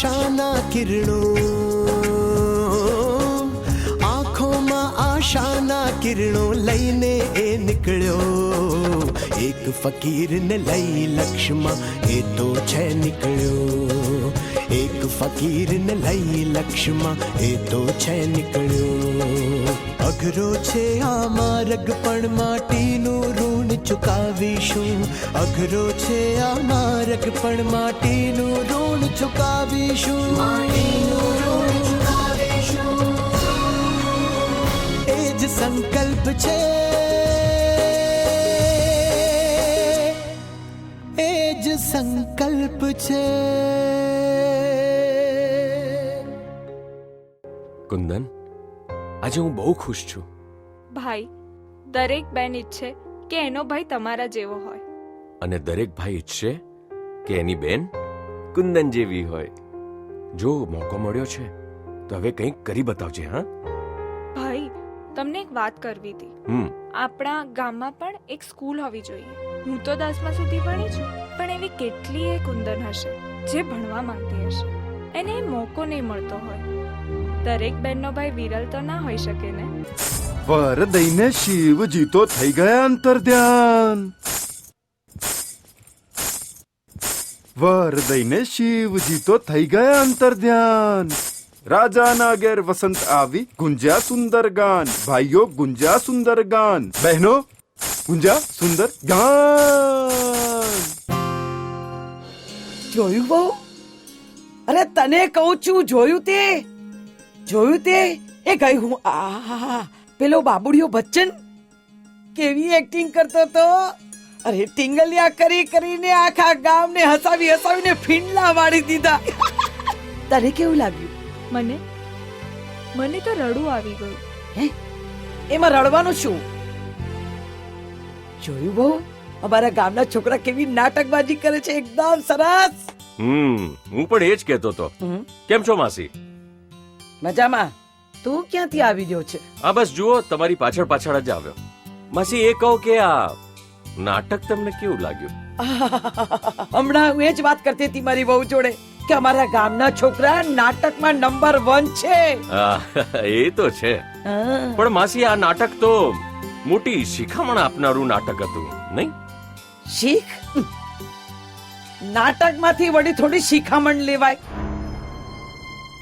આશાના કિરણો, આંખોમાં આશાના કિરણો લઈને એ નીકળ્યો. એક ફકીરને લઈ લક્ષ્યમાં એ તો છે નીકળ્યો. એક ફકીરને લઈ લક્ષ્યમાં એ તો છે નીકળ્યો. અઘરો છે આ માર્ગ પણ માટીનું ઋણ ચુકાવીશું. અઘરો છે આ માર્ગ પણ માટીનું ઋણ ચુકાવીશું. એ જ સંકલ્પ છે, એ જ સંકલ્પ છે. કુંદન, આજે હું બહુ ખુશ છું. ભાઈ, દરેક બેન ઈચ્છે કે એનો ભાઈ તમારા જેવો હોય, અને દરેક ભાઈ ઈચ્છે કે એની બેન કુંદન જેવી હોય. જો મોકો મળ્યો છે તો હવે કંઈક કરી બતાવજે. હા ભાઈ, તમને એક વાત કરવી હતી. આપણા ગામમાં પણ એક સ્કૂલ હોવી જોઈએ. હું તો 10મા સુધી ભણી છું, પણ એવી કેટલીય કુંદન હશે જે ભણવા માંગતી હશે, એને મોકો નહીં મળતો હોય. દરેક બેનનો ભાઈ વિરલ તો ના હોઈ શકે ને. વર દઈને શિવજી તો થઈ ગયા અંતર્ધ્યાન. વર દઈને શિવજી તો થઈ ગયા અંતર્ધ્યાન. રાજાના ઘેર વસંત આવી, ગુંજ્યા સુંદર ગાન. ભાઈઓ ગુંજ્યા સુંદર ગાન, બહેનો ગુંજ્યા સુંદર ગાન. જોયું બહુ? અરે તને કહું છું, જોયું તે? જોયું તે? એ ગઈ હું. આ પેલો બાબુડિયો બચ્ચન કેવી એક્ટિંગ કરતો તો. અરે ટિંગલિયા કરી કરીને આખા ગામને હસાવી હસાવીને ફીંડલા વાળી દીધા. તને કેવું લાગ્યું? મને તો રડવું આવી ગયું. હે, એમાં રડવાનું શું? જોયું બહુ? અમારા ગામના છોકરા કેવી નાટકબાજી કરે છે, એકદમ સરસ. હું પણ એ જ કહેતો હતો. કેમ છો માસી? મજામાં. તું ક્યાંથી આવી રહ્યો છે? આ બસ જુઓ, તમારી પાછળ પાછળ જ આવ્યો. માસી, એ કહો કે આ નાટક તમને કેવું લાગ્યું? હમણાં હું એ જ વાત કરતી હતી મારી વહુ જોડે કે અમારા ગામના છોકરા નાટકમાં નંબર 1 છે. એ તો છે, પણ માસી આ નાટક તો મોટી શિખામણ આપનારું નાટક હતું, નહીં? શીખ? નાટકમાંથી વળી થોડી શિખામણ લેવાય?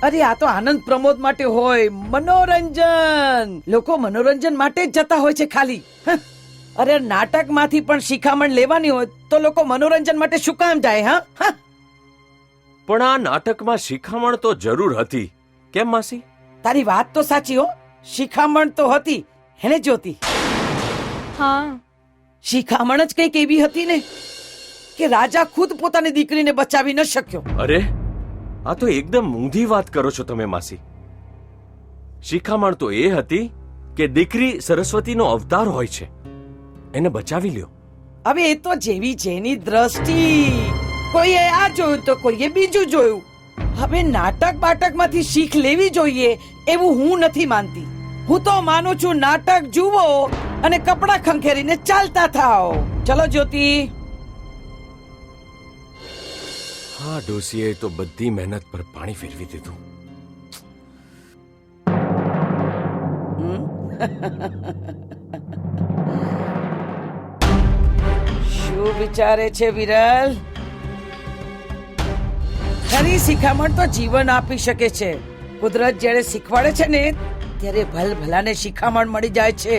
અરે આ તો આનંદ પ્રમોદ માટે હોય, મનોરંજન. લોકો મનોરંજન માટે જ જતા હોય છે ખાલી. અરે નાટકમાંથી પણ શિખામણ લેવાની હોય તો લોકો મનોરંજન માટે શું કામ જાય? હા, પણ આ નાટકમાં શિખામણ તો જરૂર હતી, કેમ માસી? તારી વાત તો સાચી હો, શિખામણ તો હતી. હેને જ્યોતિ? હા, શિખામણ જ કઈક એવી હતી ને કે રાજા ખુદ પોતાની દીકરીને બચાવી ન શક્યો. અરે આ તો એકદમ ઊંધી વાત કરો છો તમે માસી. શિખામણ તો એ હતી કે દીકરી સરસ્વતીનો અવતાર હોય છે, એને બચાવી લ્યો. હવે એ તો જેવી જેની દ્રષ્ટિ. કોઈએ આ જોયું તો કોઈએ બીજું જોયું. હવે નાટક બાટકમાંથી શીખ લેવી જોઈએ એવું હું નથી માનતી. હું તો માનું છું નાટક જુઓ અને કપડાં ખંખેરીને ચાલતા થાઓ. ચલો જ્યોતિ. હા, ડોસીએ તો બધી મહેનત પર પાણી ફેરવી દીધું. શું વિચારે છે વિરલ? ખરી શિખામણ તો જીવન આપી શકે છે. કુદરત જ્યારે શીખવાડે છે ને ત્યારે ભલભલાને શિખામણ મળી જાય છે.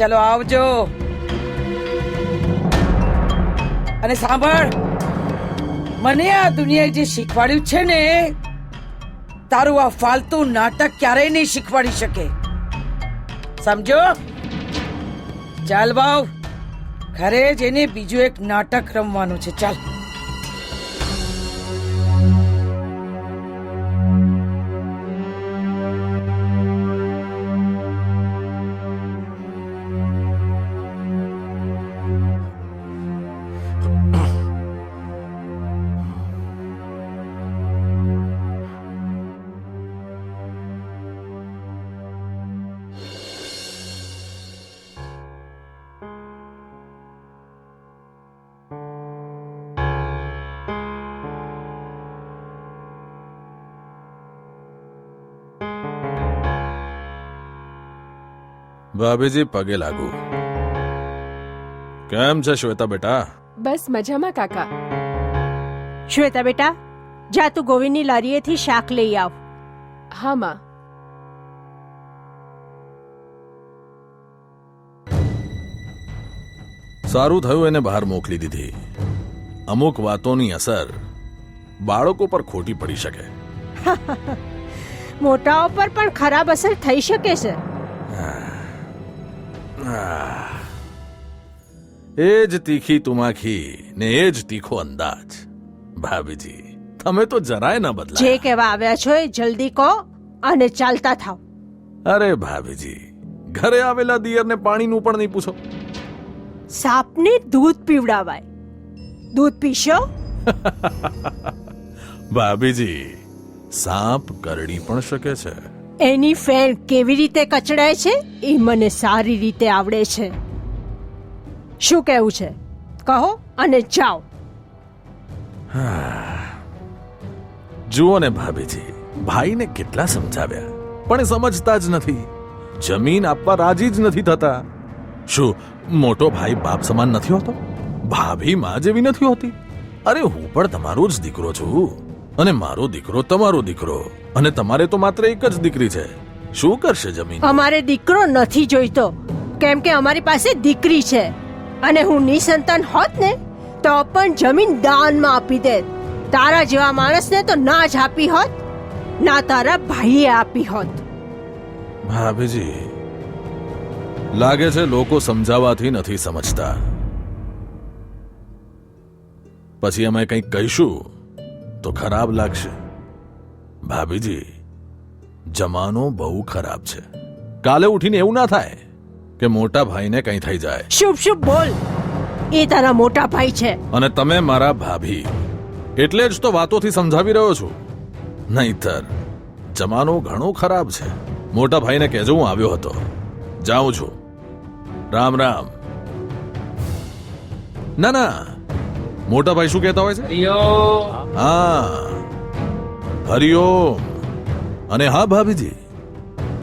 ચલો આવજો. અને સાંભળ, મને આ દુનિયાએ જે શીખવાડ્યું છે ને, તારું આ ફાલતુ નાટક ક્યારેય નહીં શીખવાડી શકે. સમજો? ચાલ બાવ, ઘરે જઈને બીજું એક નાટક રમવાનું છે. ચાલ. ભાભીજી પગે લાગુ. કેમ છે શ્વેતા બેટા? બસ મજામાં કાકા. શ્વેતા બેટા, જા તું ગોવિંદની લારીએથી શાક લઈ આવ. હા માં. સારું થયું એને બહાર મોકલી દીધી. અમુક વાતોની અસર બાળકો પર ખોટી પડી શકે. મોટાઓ પર પણ ખરાબ અસર થઈ શકે છે. એ જ તીખી તુમાખી ને એ જ તીખો અંદાજ. ભાભીજી તમે તો જરાય ન બદલા. જે કહેવા આવ્યા છો એ જલ્દી કહો અને ચાલતા થાવ. અરે ભાભીજી, ઘરે આવેલા દિયરને પાણીનું પણ નહીં પૂછો. સાપને દૂધ પીવડાવાય. દૂધ પીશો? ભાભીજી, સાપ કરડી પણ શકે છે. એની ફેણ કેવી રીતે કચડાય છે એ મને સારી રીતે આવડે છે. શું કહેવું છે કહો અને જાઓ. જુઓ ને ભાભીજી, ભાઈને કેટલા સમજાવ્યા પણ એ સમજતા જ નથી. જમીન આપવા રાજી જ નથી થતા. શું મોટો ભાઈ બાપ સમાન નથી હોતો? ભાભી માં જેવી નથી હોતી? અરે હું પણ તમારો જ દીકરો છું અને મારો દીકરો તમારો દીકરો, અને તમારે તો માત્ર એક જ દીકરી છે. શું કરશે જમીન? અમારે દીકરો નથી જોઈતો, કેમ કે અમારી પાસે દીકરી છે. અને હું નિસંતાન હોત ને તો પણ જમીન દાનમાં આપી દે. તારા જેવા માણસને તો ના જ આપી હોત, ના તારા ભાઈએ આપી હોત. ભાભીજી, લાગે છે લોકો સમજાવવાથી નથી સમજતા. પછી અમે કંઈક કહીશું તો ખરાબ લાગશે. ભાભીજી, જમાનો બહુ ખરાબ છે. કાલે ઉઠીને એવું ના થાય કે મોટા ભાઈને કંઈ થઈ જાય. શુભ શુભ બોલ. એ તારા મોટા ભાઈ છે અને તમે મારા ભાભી, એટલે જ તો વાતોથી સમજાવી રહ્યો છું. નહીતર જમાનો ઘણો ખરાબ છે. મોટા ભાઈને કહેજો હું આવ્યો હતો. જાઉં છું. રામ રામ. ના ના, મોટા ભાઈ શું કહેતા હોય છે? હા, હરિઓમ. અને હા ભાભીજી,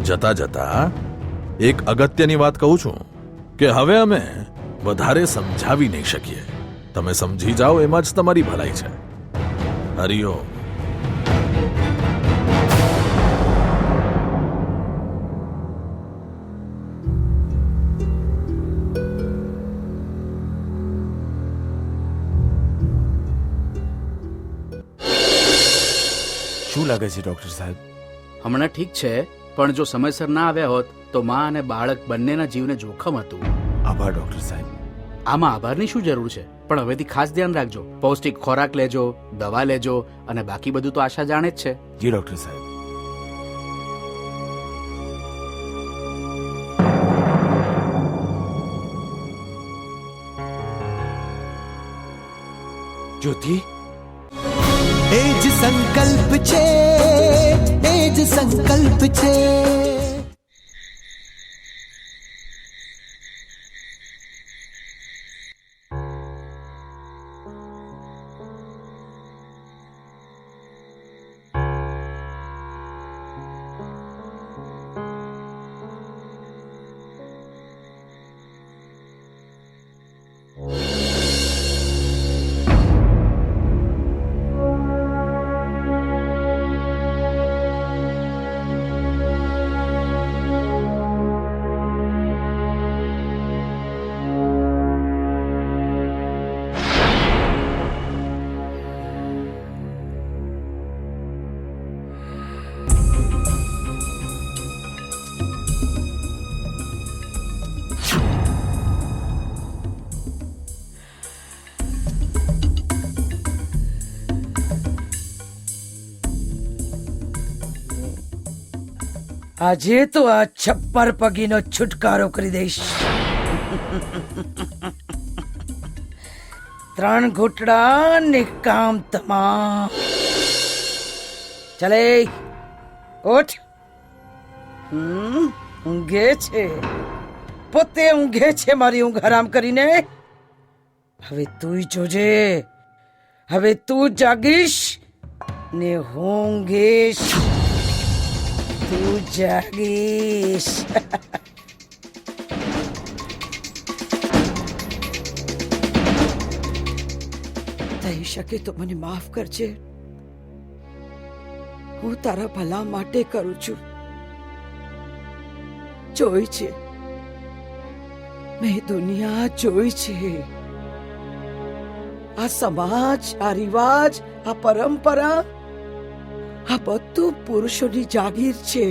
જતા જતા એક અગત્યની વાત કહું છું કે હવે અમે વધારે સમજાવી નહીં શકીએ. તમે સમજી જાઓ એમાં જ તમારી ભલાઈ છે. હરિઓમ. શું લાગે છે ડોક્ટર સાહેબ? હમણાં ઠીક છે, પણ જો સમયસર ના આવ્યા હોત તો માં અને બાળક બંનેના જીવને જોખમ હતું. આભાર ડોક્ટર સાહેબ. આમાં આભારની શું જરૂર છે? પણ હવેથી ખાસ ધ્યાન રાખજો. પૌષ્ટિક ખોરાક લેજો, દવા લેજો, અને બાકી બધું તો આશા જાણે જ છે. જી ડોક્ટર સાહેબ. જ્યોતિ, એ જ સંકલ્પ છે, એ જ સંકલ્પ છે. આજે તો આ છપ્પર પગીનો છુટકારો કરી દઈશ. 3 ઘૂંટડા ને કામ તમામ. ચલે ઉઠ. ઊંઘે છે, પોતે ઊંઘે છે મારી ઊંઘ હરામ કરીને. હવે તું જોજે, હવે તું જાગીશ ને હું ઊંઘીશ. તું જાગીશ. થઈ શકે તો મને માફ કરજે. હું તારા ભલા માટે કરું છું. જોઈ છે, મેં દુનિયા જોઈ છે. આ સમાજ, આ રિવાજ, આ પરંપરા, આ બધું પુરુષોની જાગીર છે.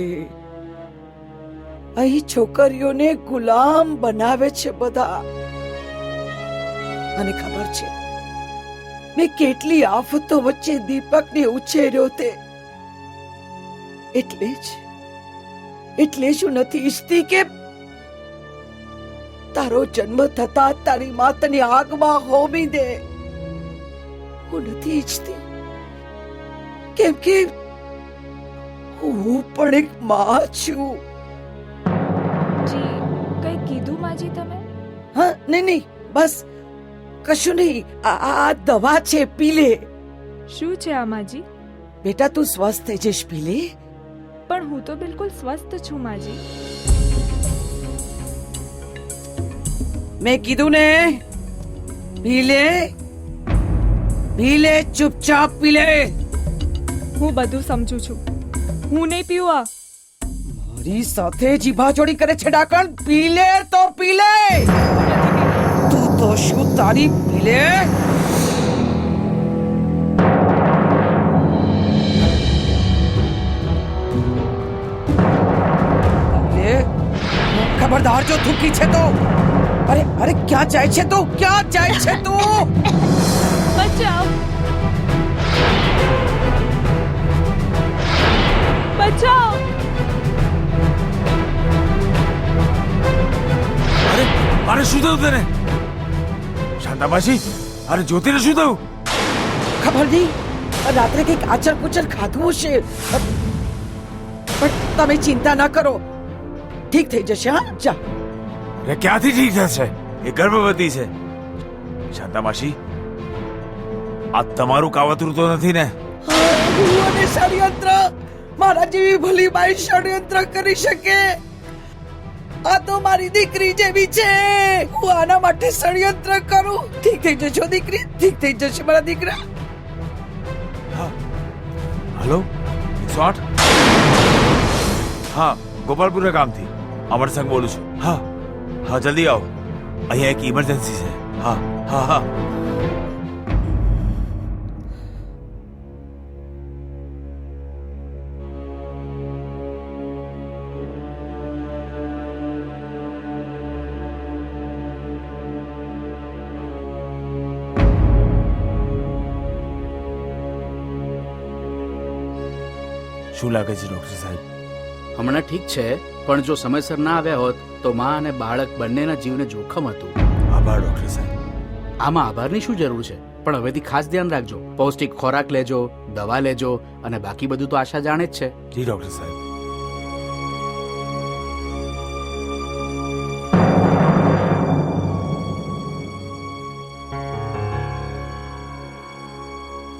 અહીં છોકરીઓને ગુલામ બનાવે છે બધા. મને ખબર છે મેં કેટલી આફતો વચ્ચે દીપકને ઉછેર્યો તે. એટલે જ હું નથી ઈચ્છતી કે તારો જન્મ થતા તારી માતાની આગમાં હોમી દે. હું નથી ઈચ્છતી, કેમ કે હું પણ એક માં છું. જી કઈ કીધું માજી તમે? હા, નહીં, બસ કશું નહીં. આ દવા છે, પી લે. શું છે આ માજી? બેટા તું સ્વસ્થ થઈ જઈશ, પી લે. પણ હું તો બિલકુલ સ્વસ્થ છું માજી. મેં કીધું ને, પી લે, ચૂપચાપ પી લે. હું બધું સમજુ છું, હું નહીં પીવા. મારી સાથે જીભાજોડી કરે છે ડાકણ. પી લે તો પી લે. તું તો શું તારી પી લે. ખબરદાર જો થૂકી છે તો. અરે ક્યાં જાય છે તું? ક્યાં જાય છે તું? બચાવ, બચાવ. અરે શું થયું તને? શાંતાબાજી, અરે જ્યોતિને શું થયું? ખબર નહીં, રાત્રે કઈક આચર કુચર ખાધું હશે. પણ તમે ચિંતા ના કરો, ઠીક થઈ જશે. હા, જા. અરે ક્યાંથી ઠીક થશે? એ ગર્ભવતી છે. શાંતામાસી, આ તમારું કાવતરું તો નથી ને? અને ષડયંત્ર, મારા જેવી ભલી બાઈ ષડયંત્ર કરી શકે? આ તો મારી દીકરી જેવી છે. હું આના માટે ષડયંત્ર કરું? ઠીક થઈ જશો દીકરી, ઠીક થઈ જશે મારા દીકરા. હલો, 108? હા, ગોપાલપુરા ગામથી અમરસંગ બોલું છું. હા, જલ્દી આવો. અહીંયા એક ઇમરજન્સી છે. હા. શું લાગે છે ડોક્ટર સાહેબ? હમણાં ઠીક છે, પણ જો સમયસર ના આવ્યા હોત તો માં અને બાળક બંનેના જીવને જોખમ હતું. આભાર ડોક્ટર સાહેબ. આમાં આભારની શું જરૂર છે? પણ હવેથી ખાસ ધ્યાન રાખજો. પૌષ્ટિક ખોરાક લેજો, દવા લેજો, અને બાકી બધું તો આશા જાણે જ છે. જી ડોક્ટર સાહેબ.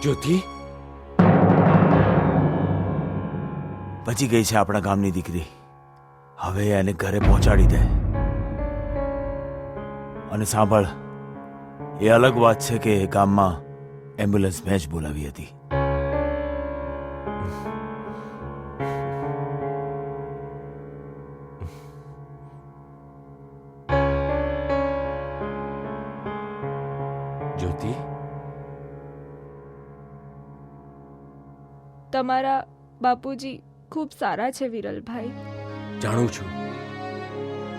જ્યોતિ બચી ગઈ છે આપણા ગામની દીકરી. હવે એને ઘરે પહોંચાડી દે. અને સાંભળ, એ અલગ વાત છે કે એ ગામમાં એમ્બ્યુલન્સ મેં જ બોલાવી હતી. જ્યોતિ, તમારા બાપુજી ખૂબ સારા છે વિરલભાઈ. જાણું છું,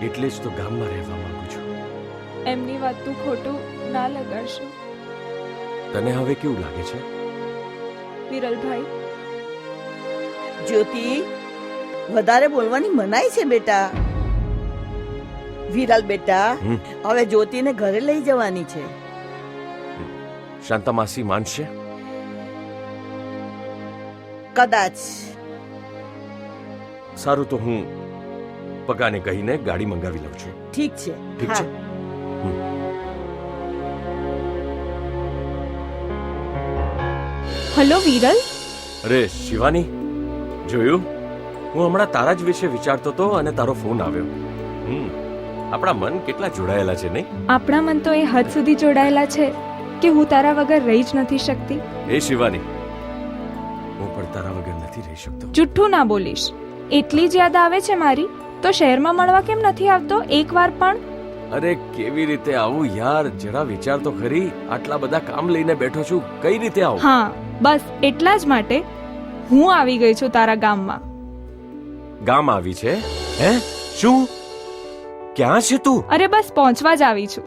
એટલે જ તો ગામમાં રહેવા માંગુ છું. એમની વાતનું ખોટું ના લગાડશો. તને હવે કેવું લાગે છે વિરલભાઈ? જ્યોતિ, વધારે બોલવાની મનાઈ છે બેટા. વિરલ બેટા, હવે જ્યોતિને ઘરે લઈ જવાની છે. શાંતા માસી માનશે? કદાચ. સારું, તો હું પગાને કહીને ગાડી મંગાવી લઉં છું. ઠીક છે. ઠીક છે. હલો વિરલ. અરે શિવાની, જોયું? હું હમણાં તારા જ વિશે વિચારતો હતો અને તારો ફોન આવ્યો. આપણા મન કેટલા જોડાયેલા છે, નહીં? આપણા મન તો એ હદ સુધી જોડાયેલા છે કે હું તારા વગર રહી જ નથી શકતી? એ શિવાની, હું પણ તારા વગર નથી રહી શકતો. જુઠ્ઠું ના બોલીશ. એટલી જ યાદ આવે છે મારી તો શહેરમાં મળવા કેમ નથી આવતો એકવાર પણ? અરે કેવી રીતે આવું યાર, જરા વિચાર તો ખરી. આટલા બધા કામ લઈને બેઠો છું, કઈ રીતે આવું? હા, બસ એટલા જ માટે હું આવી ગઈ છું તારા ગામમાં. ગામ આવી છે? હે? શું? ક્યાં છે તું? અરે બસ પહોંચવા જ આવી છું.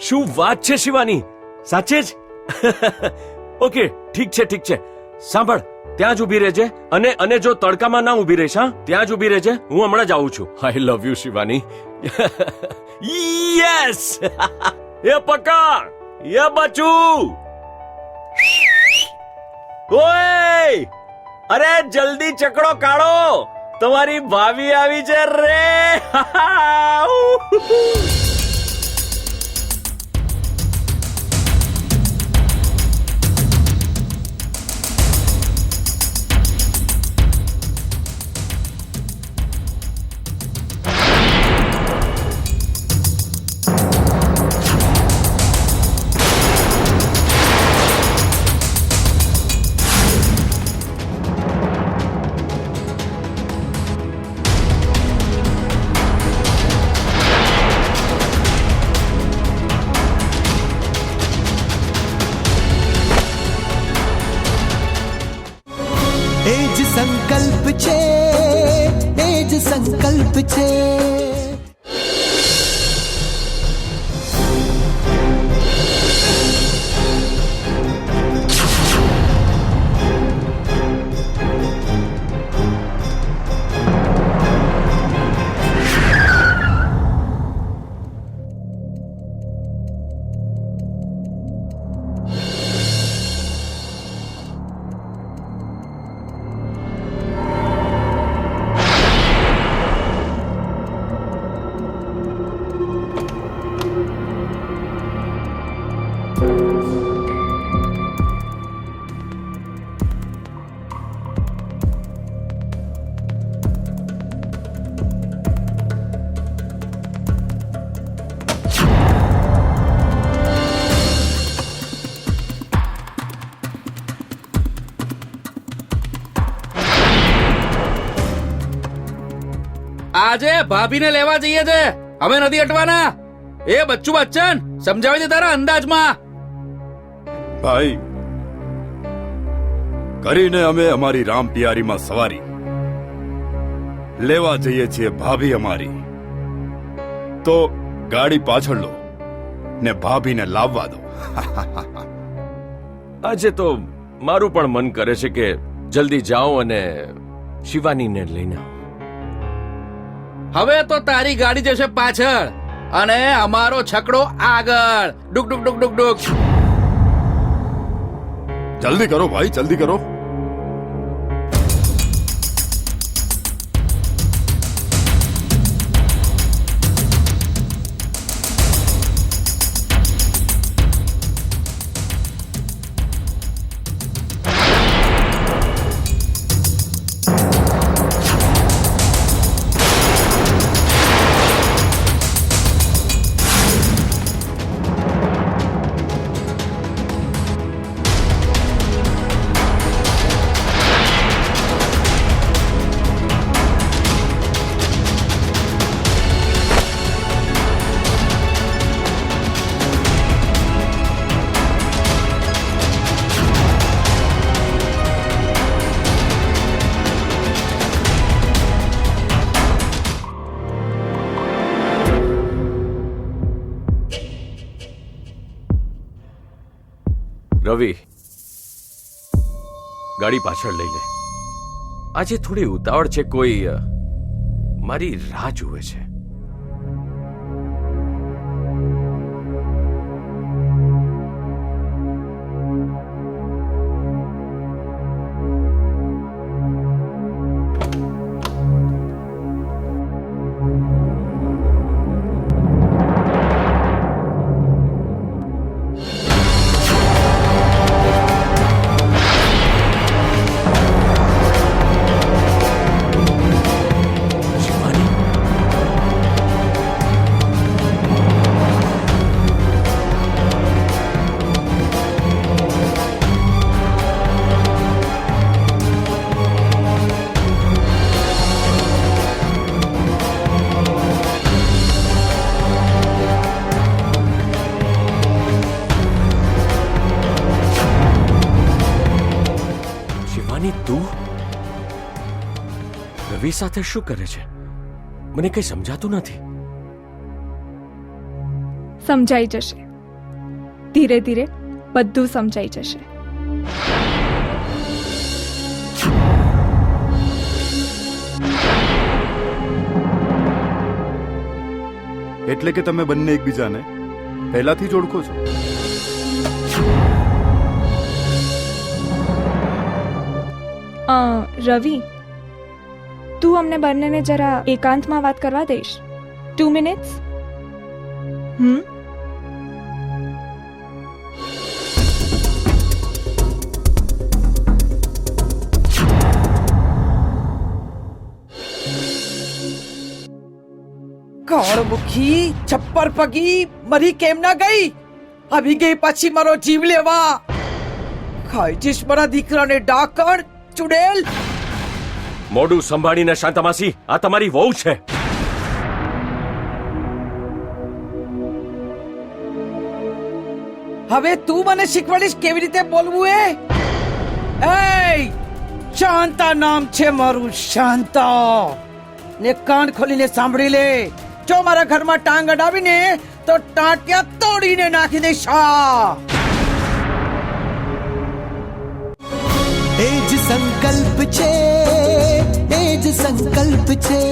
શું વાત છે શિવાની, સાચે જ? ઓકે, ઠીક છે ઠીક છે. સાંભળ, ત્યાં જ ઊભી રહેજે અને જો તડકામાં ના ઊભી રહીશ, હા, ત્યાં જ ઊભી રહેજે. હું હમણાં જ આવું છું. આઈ લવ યુ શિવાની. યસ. એ પકા, એ બચુ. ઓય, અરે જલ્દી ચકડો કાઢો, તમારી ભાભી આવી છે રે. એ જ સંકલ્પ છે, એ જ સંકલ્પ છે. આજે ભાભીને લેવા જઈએ છે, હવે નથી હટવાના. એ બચ્ચુ બચ્ચન, સમજાવી દે તારા અંદાજમાં. ભાઈ, કરીને અમે અમારી રામ પિયારીમાં સવારી લેવા જઈએ છીએ ભાભી અમારી. તો ગાડી પાછળ લો ને ભાભીને લાવવા દો. આજે તો મારું પણ મન કરે છે કે જલ્દી જાઓ અને શિવાનીને લઈને આવો. હવે તો તારી ગાડી જશે પાછળ અને અમારો છકડો આગળ. ડુક ડુક ડુક ડુક ડુક. જલ્દી કરો ભાઈ, જલ્દી કરો. રવિ, ગાડી પાછળ લઈ લે. આજે થોડી ઉતાવળ છે, કોઈ મારી રાહ જુએ છે. રવિ સાથે શું કરે છે? મને કઈ સમજાતું નથી. સમજાઈ જશે. ધીરે ધીરે બધું સમજાઈ જશે. એટલે કે તમે બંને એકબીજાને પહેલાથી જ ઓળખો છો? રવિ, તું અમને બંનેને જરા એકાંતમાં વાત કરવા દઈશ? 2 મિનિટ્સ. કાળમુખી છપ્પર પગી મરી કેમ ના ગઈ? આવી ગઈ પછી મારો જીવ લેવા. ખાઈ જઈશ મારા દીકરાને ડાકણ ચુડેલ. મોઢું સંભાળીને શાંતામાસી, આ તમારી વહુ છે. હવે તું મને શીખવાડીશ કેવી રીતે બોલવું એ? શાંતા નામ છે મારું, શાંતા. ને કાન ખોલીને સાંભળી લે. જો મારા ઘરમાં ટાંગ અડાવીને તો ટાંટિયા તોડીને નાખી દઈશ. એ જ સંકલ્પ છે, એ જ સંકલ્પ છે.